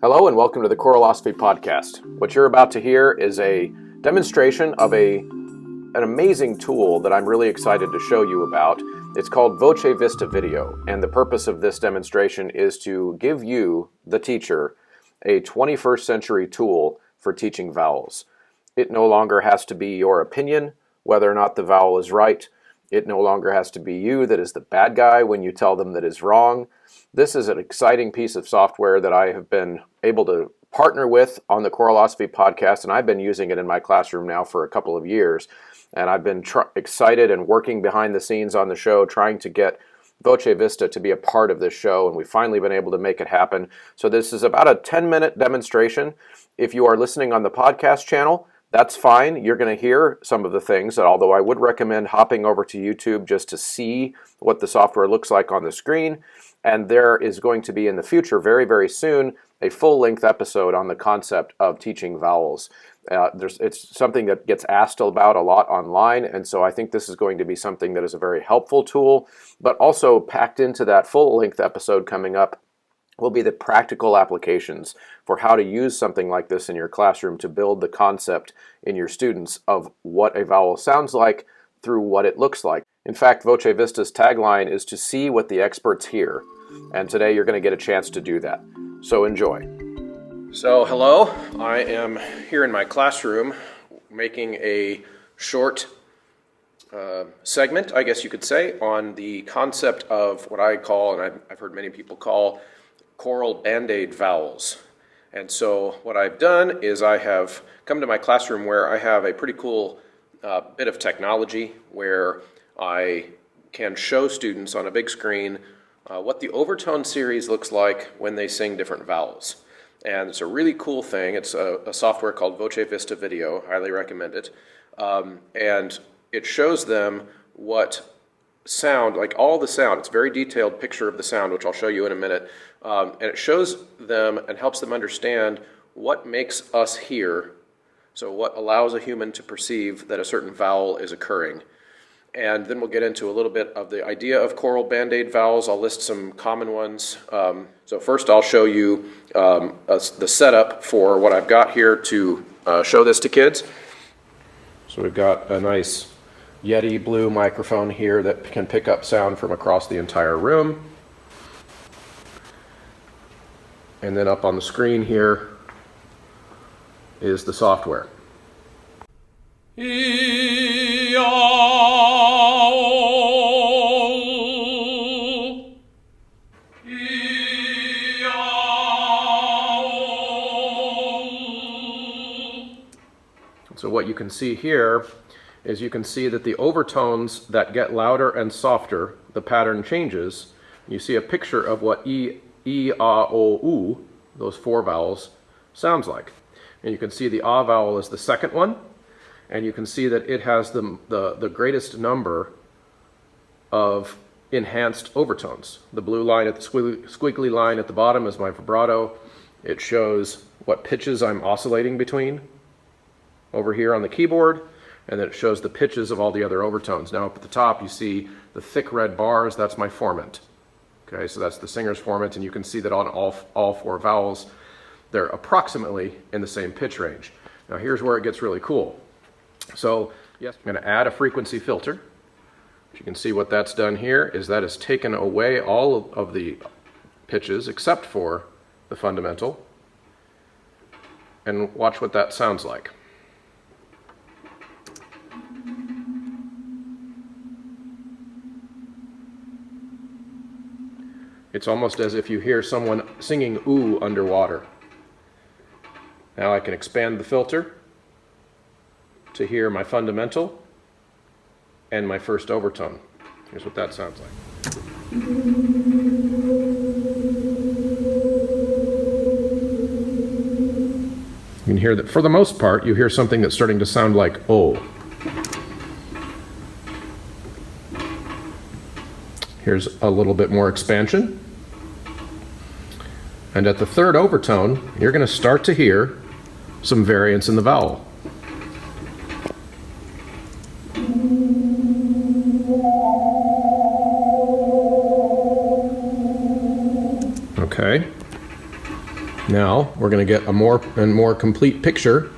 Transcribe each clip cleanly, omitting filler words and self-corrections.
Hello and welcome to the Choralosophy Podcast. What you're about to hear is a demonstration of an amazing tool that I'm really excited to show you about. It's called Voce Vista Video, and the purpose of this demonstration is to give you, the teacher, a 21st century tool for teaching vowels. It no longer has to be your opinion whether or not the vowel is right. It no longer has to be you that is the bad guy when you tell them that is wrong. This is an exciting piece of software that I have been able to partner with on the Choralosophy Podcast, and I've been using it in my classroom now for a couple of years. And I've been excited and working behind the scenes on the show, trying to get Voce Vista to be a part of this show, and we've finally been able to make it happen. So this is about a 10-minute demonstration. If you are listening on the podcast channel, that's fine. You're going to hear some of the things, although I would recommend hopping over to YouTube just to see what the software looks like on the screen. And there is going to be in the future, very, very soon, a full-length episode on the concept of teaching vowels. It's something that gets asked about a lot online, and so I think this is going to be something that is a very helpful tool, but also packed into that full-length episode coming up will be the practical applications for how to use something like this in your classroom to build the concept in your students of what a vowel sounds like through what it looks like. In fact, Voce Vista's tagline is to see what the experts hear, and today you're going to get a chance to do that. So enjoy. So hello, I am here in my classroom making a short segment, I guess you could say, on the concept of what I call, and I've heard many people call, choral band-aid vowels. And so what I've done is I have come to my classroom where I have a pretty cool bit of technology where I can show students on a big screen what the overtone series looks like when they sing different vowels. And it's a really cool thing. It's a software called Voce Vista Video. Highly recommend it. And it shows them what sound, like all the sound. It's a very detailed picture of the sound, which I'll show you in a minute. And it shows them and helps them understand what makes us hear. So what allows a human to perceive that a certain vowel is occurring. And then we'll get into a little bit of the idea of choral band-aid vowels. I'll list some common ones. So first I'll show you the setup for what I've got here to show this to kids. So we've got a nice Yeti blue microphone here that can pick up sound from across the entire room. And then up on the screen here is the software. So what you can see here is you can see that the overtones that get louder and softer, the pattern changes. You see a picture of what E, A, O, U, those four vowels, sounds like. And you can see the A vowel is the second one, and you can see that it has the greatest number of enhanced overtones. The blue line at the squiggly line at the bottom is my vibrato. It shows what pitches I'm oscillating between over here on the keyboard, and then it shows the pitches of all the other overtones. Now up at the top you see the thick red bars, that's my formant. Okay, so that's the singer's formant, and you can see that on all four vowels they're approximately in the same pitch range. Now here's where it gets really cool. So yes, I'm going to add a frequency filter. You can see what that's done here is that has taken away all of the pitches except for the fundamental. And watch what that sounds like. It's almost as if you hear someone singing ooh underwater. Now I can expand the filter to hear my fundamental and my first overtone. Here's what that sounds like. You can hear that for the most part, you hear something that's starting to sound like oh. Here's a little bit more expansion. And at the third overtone, you're going to start to hear some variance in the vowel. Okay. Now we're going to get a more and more complete picture.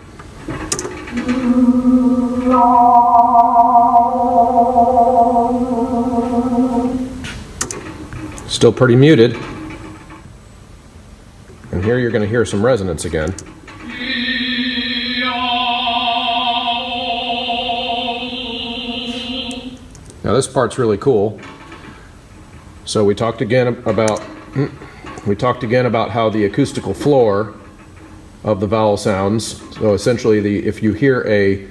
Still pretty muted. And here you're going to hear some resonance again. Now this part's really cool. So we talked again about how the acoustical floor of the vowel sounds. So essentially, if you hear a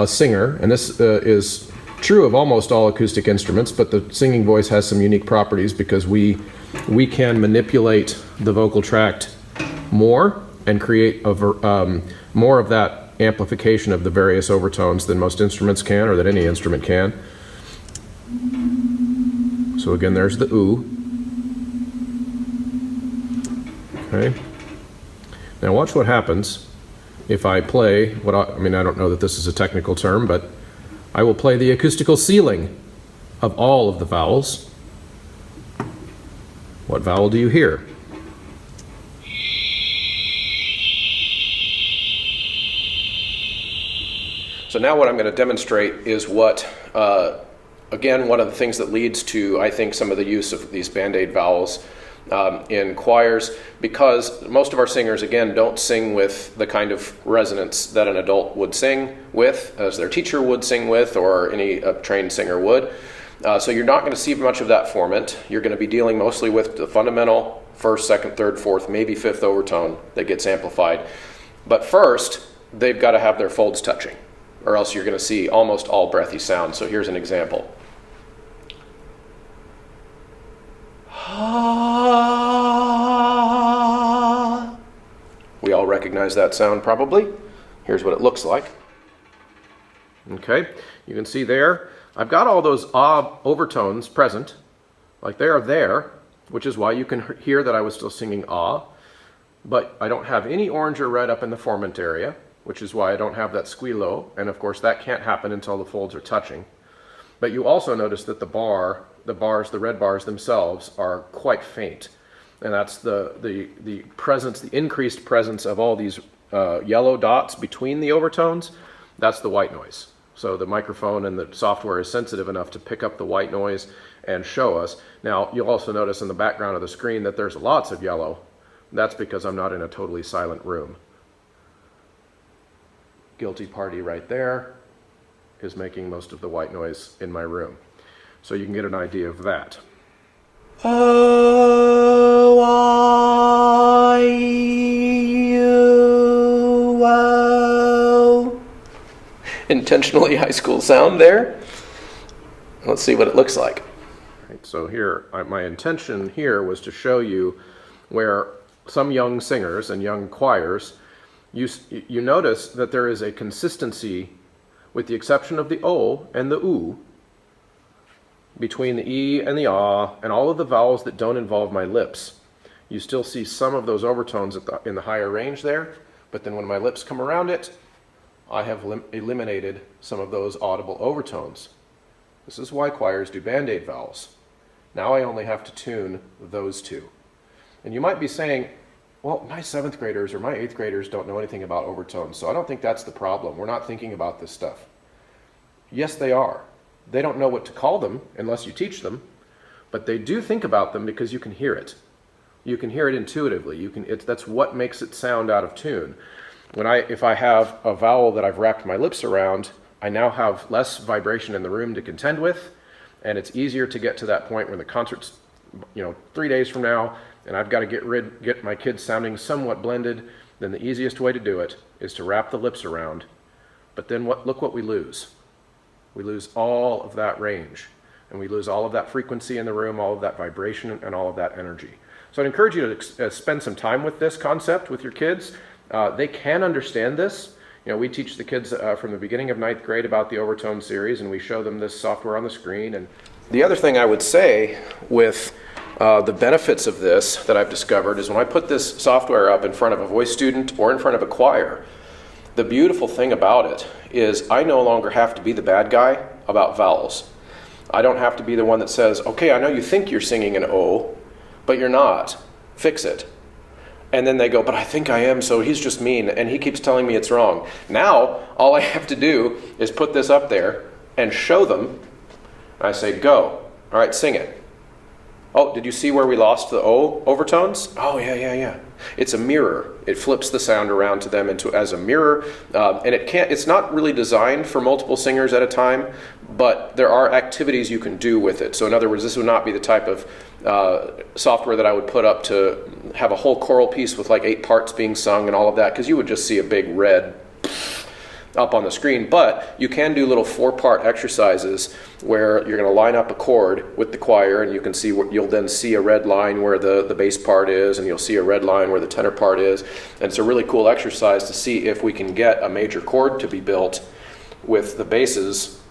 singer, and this is true of almost all acoustic instruments, but the singing voice has some unique properties because we can manipulate the vocal tract more and create more of that amplification of the various overtones than most instruments can, or that any instrument can. So again, there's the oo. Okay. Now watch what happens if I play I don't know that this is a technical term, but I will play the acoustical ceiling of all of the vowels. What vowel do you hear? So now what I'm going to demonstrate is again, one of the things that leads to, I think, some of the use of these Band-Aid vowels in choirs, because most of our singers, again, don't sing with the kind of resonance that an adult would sing with, as their teacher would sing with, or any trained singer would. So you're not going to see much of that formant. You're going to be dealing mostly with the fundamental first, second, third, fourth, maybe fifth overtone that gets amplified. But first, they've got to have their folds touching, or else you're going to see almost all breathy sounds. So here's an example. We all recognize that sound probably. Here's what it looks like. Okay, you can see there, I've got all those overtones present, like they are there, which is why you can hear that I was still singing ah, but I don't have any orange or red up in the formant area, which is why I don't have that squealo, and of course that can't happen until the folds are touching. But you also notice that the red bars themselves are quite faint. And that's the presence, the increased presence of all these yellow dots between the overtones. That's the white noise. So the microphone and the software is sensitive enough to pick up the white noise and show us. Now, you'll also notice in the background of the screen that there's lots of yellow. That's because I'm not in a totally silent room. Guilty party right there is making most of the white noise in my room. So you can get an idea of that. Intentionally high school sound there. Let's see what it looks like. Right, so here, my intention here was to show you where some young singers and young choirs, you notice that there is a consistency, with the exception of the O and the oo, between the E and the ah, and all of the vowels that don't involve my lips. You still see some of those overtones in the higher range there, but then when my lips come around it, I have eliminated some of those audible overtones. This is why choirs do Band-Aid vowels. Now I only have to tune those two. And you might be saying, well, my 7th graders or my 8th graders don't know anything about overtones, so I don't think that's the problem. We're not thinking about this stuff. Yes, they are. They don't know what to call them unless you teach them, but they do think about them because you can hear it. You can hear it intuitively. That's what makes it sound out of tune. If I have a vowel that I've wrapped my lips around, I now have less vibration in the room to contend with, and it's easier to get to that point when the concert's 3 days from now, and I've got to get my kids sounding somewhat blended. Then the easiest way to do it is to wrap the lips around. But then look what we lose. We lose all of that range, and we lose all of that frequency in the room, all of that vibration, and all of that energy. So I'd encourage you to spend some time with this concept with your kids. They can understand this. We teach the kids from the beginning of 9th grade about the overtone series, and we show them this software on the screen. And the other thing I would say with the benefits of this that I've discovered is when I put this software up in front of a voice student or in front of a choir, the beautiful thing about it is I no longer have to be the bad guy about vowels. I don't have to be the one that says, okay, I know you think you're singing an O, but you're not. Fix it. And then they go, but I think I am, so he's just mean, and he keeps telling me it's wrong. Now, all I have to do is put this up there and show them. I say, go. All right, sing it. Oh, did you see where we lost the O overtones? Oh, yeah. It's a mirror. It flips the sound around to them as a mirror, and it's not really designed for multiple singers at a time, but there are activities you can do with it. So in other words, this would not be the type of software that I would put up to have a whole choral piece with like 8 parts being sung and all of that, because you would just see a big red up on the screen. But you can do little 4-part exercises where you're going to line up a chord with the choir, and you can see you'll then see a red line where the bass part is, and you'll see a red line where the tenor part is. And it's a really cool exercise to see if we can get a major chord to be built with the basses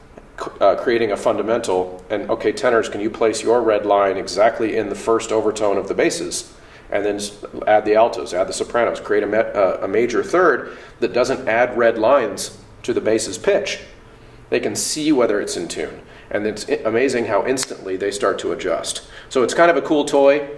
creating a fundamental. And okay, tenors, can you place your red line exactly in the first overtone of the basses? And then add the altos, add the sopranos, create a major third that doesn't add red lines to the bass's pitch. They can see whether it's in tune. And it's amazing how instantly they start to adjust. So it's kind of a cool toy.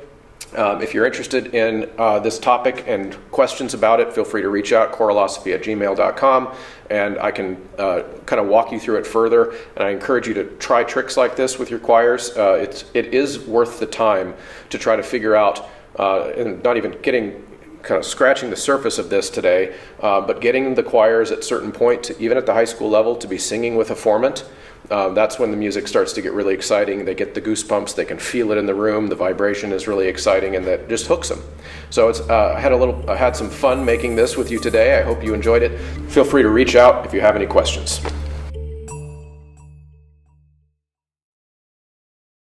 If you're interested in this topic and questions about it, feel free to reach out, choralosophy@gmail.com, and I can kind of walk you through it further. And I encourage you to try tricks like this with your choirs. It is worth the time to try to figure out, and not even kind of scratching the surface of this today, but getting the choirs at certain point, even at the high school level, to be singing with a formant. That's when the music starts to get really exciting. They get the goosebumps, they can feel it in the room, the vibration is really exciting, and that just hooks them. So I had some fun making this with you today. I hope you enjoyed it. Feel free to reach out if you have any questions.